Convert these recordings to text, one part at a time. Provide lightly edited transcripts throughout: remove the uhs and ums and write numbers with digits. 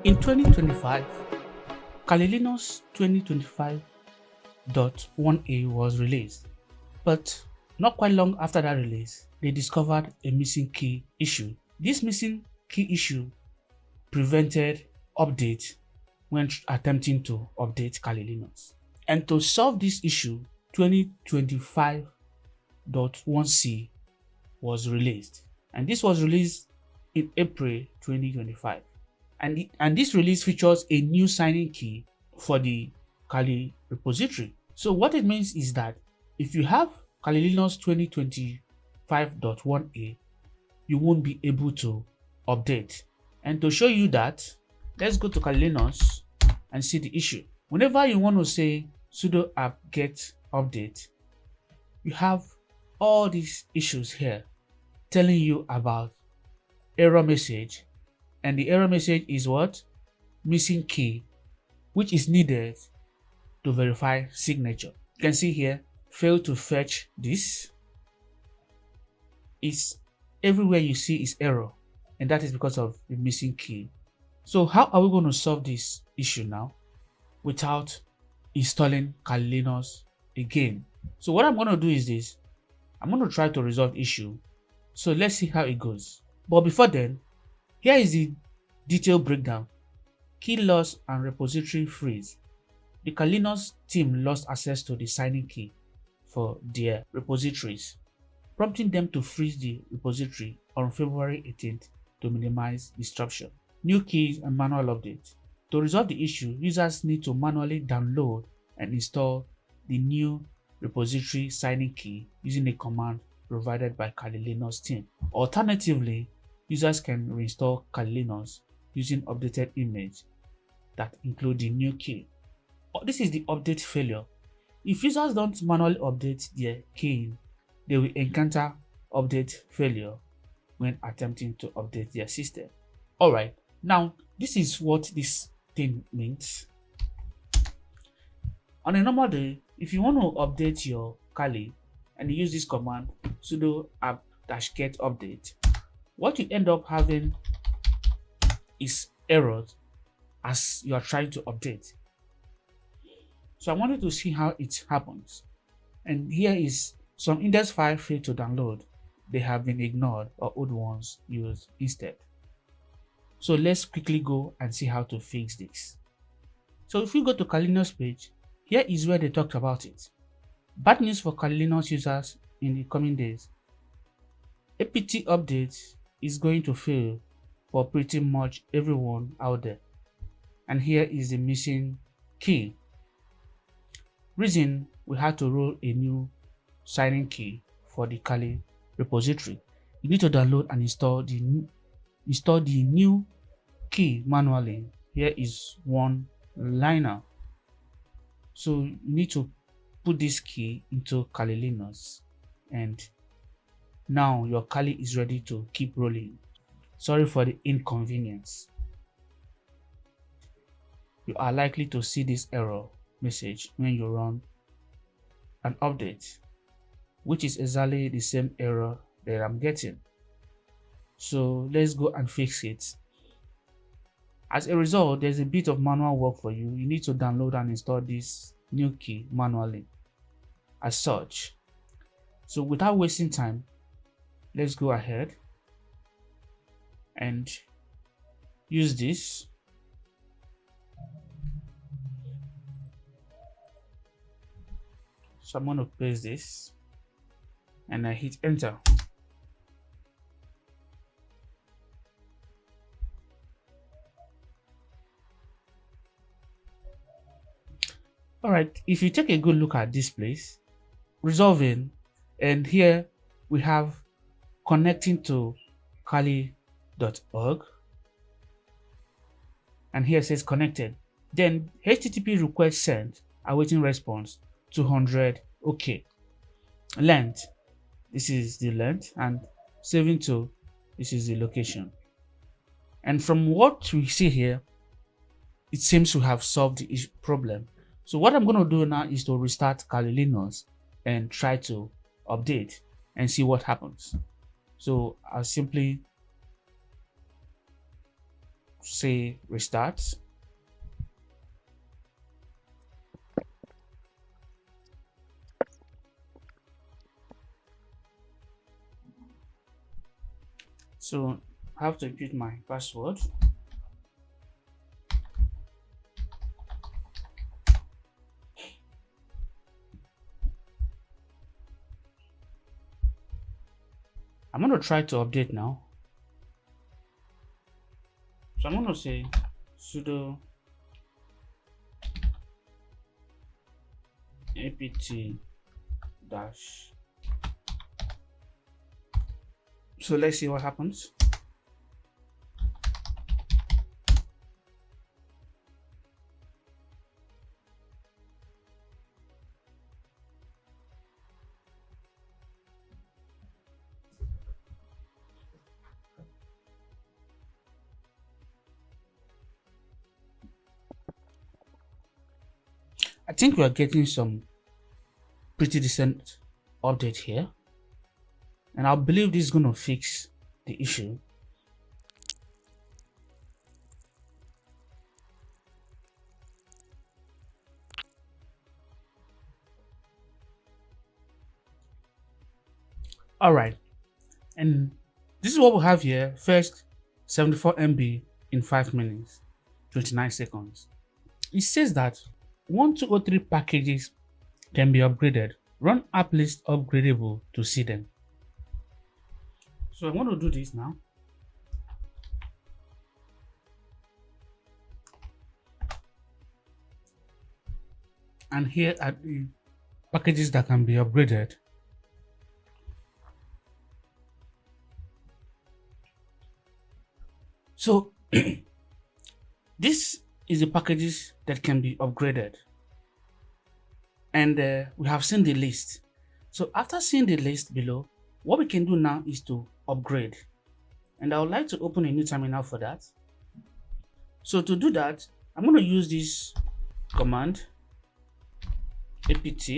In 2025, Kali Linux 2025.1a was released, but not quite long after that release, they discovered a missing key issue. This missing key issue prevented update when attempting to update Kali Linux. And to solve this issue, 2025.1c was released. And this was released in April 2025. And this release features a new signing key for the Kali repository. So what it means is that if you have Kali Linux 2025.1a, you won't be able to update. And to show you that, let's go to Kali Linux and see the issue. Whenever you want to say sudo apt-get update, you have all these issues here telling you about error message, and the error message is what? Missing key, which is needed to verify signature. You can see here, fail to fetch this. It's everywhere you see is error, and that is because of the missing key. So how are we going to solve this issue now without installing Kali Linux again? So what I'm going to do is this. I'm going to try to resolve the issue. So let's see how it goes. But before then, here is the detailed breakdown. Key loss and repository freeze. The Kali Linux team lost access to the signing key for their repositories, prompting them to freeze the repository on February 18th to minimize disruption. New keys and manual updates. To resolve the issue, users need to manually download and install the new repository signing key using a command provided by Kali Linux team. Alternatively, users can reinstall Kali Linux using updated image that include the new key. This is the update failure. If users don't manually update their key, they will encounter update failure when attempting to update their system. Alright, now this is what this thing means. On a normal day, if you want to update your Kali and you use this command sudo apt-get update, what you end up having is errors as you are trying to update. So I wanted to see how it happens. And here is some index file failed to download. They have been ignored or old ones used instead. So let's quickly go and see how to fix this. So if we go to Kali Linux page, here is where they talked about it. Bad news for Kali Linux users in the coming days. apt update is going to fail for pretty much everyone out there. And here is the missing key. Reason: we had to roll a new signing key for the Kali repository. You need to download and install the new key manually. Here is one liner. So you need to put this key into Kali Linux, and now your Kali is ready to keep rolling. Sorry for the inconvenience. You are likely to see this error message when you run an update, which is exactly the same error that I'm getting. So let's go and fix it. As a result, there's a bit of manual work for you. You need to download and install this new key manually as such. So without wasting time, let's go ahead and use this. So I'm going to paste this and I hit enter. Alright, if you take a good look at this place, resolving, and here we have connecting to kali.org, and here it says connected. Then HTTP request sent, awaiting response, 200, okay. Length, this is the length, and saving to, this is the location. And from what we see here, it seems to have solved the problem. So what I'm going to do now is to restart Kali Linux and try to update and see what happens. So I'll simply say restart. So I have to input my password. I'm going to try to update now. So I'm going to say sudo apt dash. So let's see what happens. I think we are getting some pretty decent update here, and I believe this is going to fix the issue. All right, and this is what we have here. First, 74 MB in 5 minutes, 29 seconds. It says that 1203 packages can be upgraded. Run app list upgradable to see them. So I want to do this now. And here are the packages that can be upgraded. So this is the packages that can be upgraded. And we have seen the list. So after seeing the list below, what we can do now is to upgrade. And I would like to open a new terminal for that. So to do that, I'm going to use this command apt,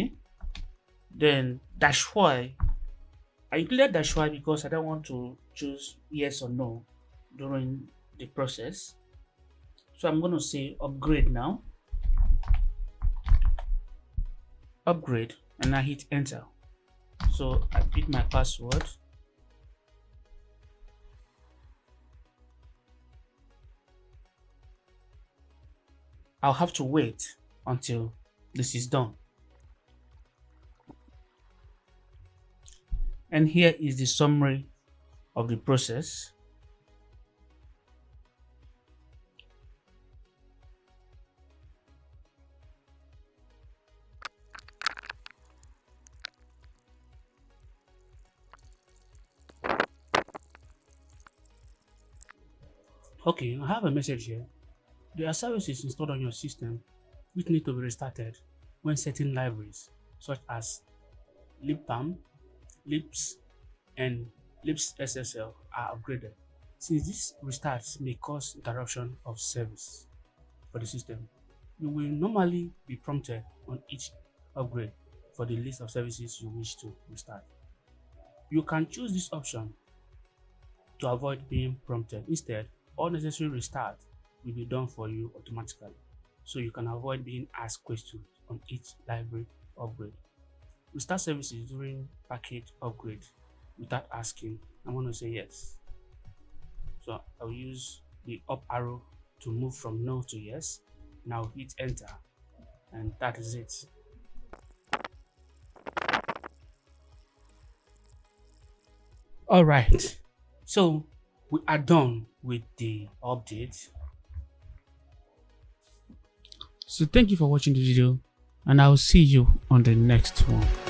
then -y. I included -y because I don't want to choose yes or no during the process. So I'm going to say upgrade now. Upgrade, and I hit enter. So I pick my password. I'll have to wait until this is done. And here is the summary of the process. Okay, I have a message here. There are services installed on your system which need to be restarted when certain libraries such as libpam, libs, and libsssl are upgraded. Since these restarts may cause interruption of service for the system, you will normally be prompted on each upgrade for the list of services you wish to restart. You can choose this option to avoid being prompted. Instead, all necessary restart will be done for you automatically, so you can avoid being asked questions on each library upgrade. Restart services during package upgrade without asking. I'm going to say yes. So I'll use the up arrow to move from no to yes. Now hit enter, and that is it. All right, so we are done with the update. So thank you for watching the video, and I'll see you on the next one.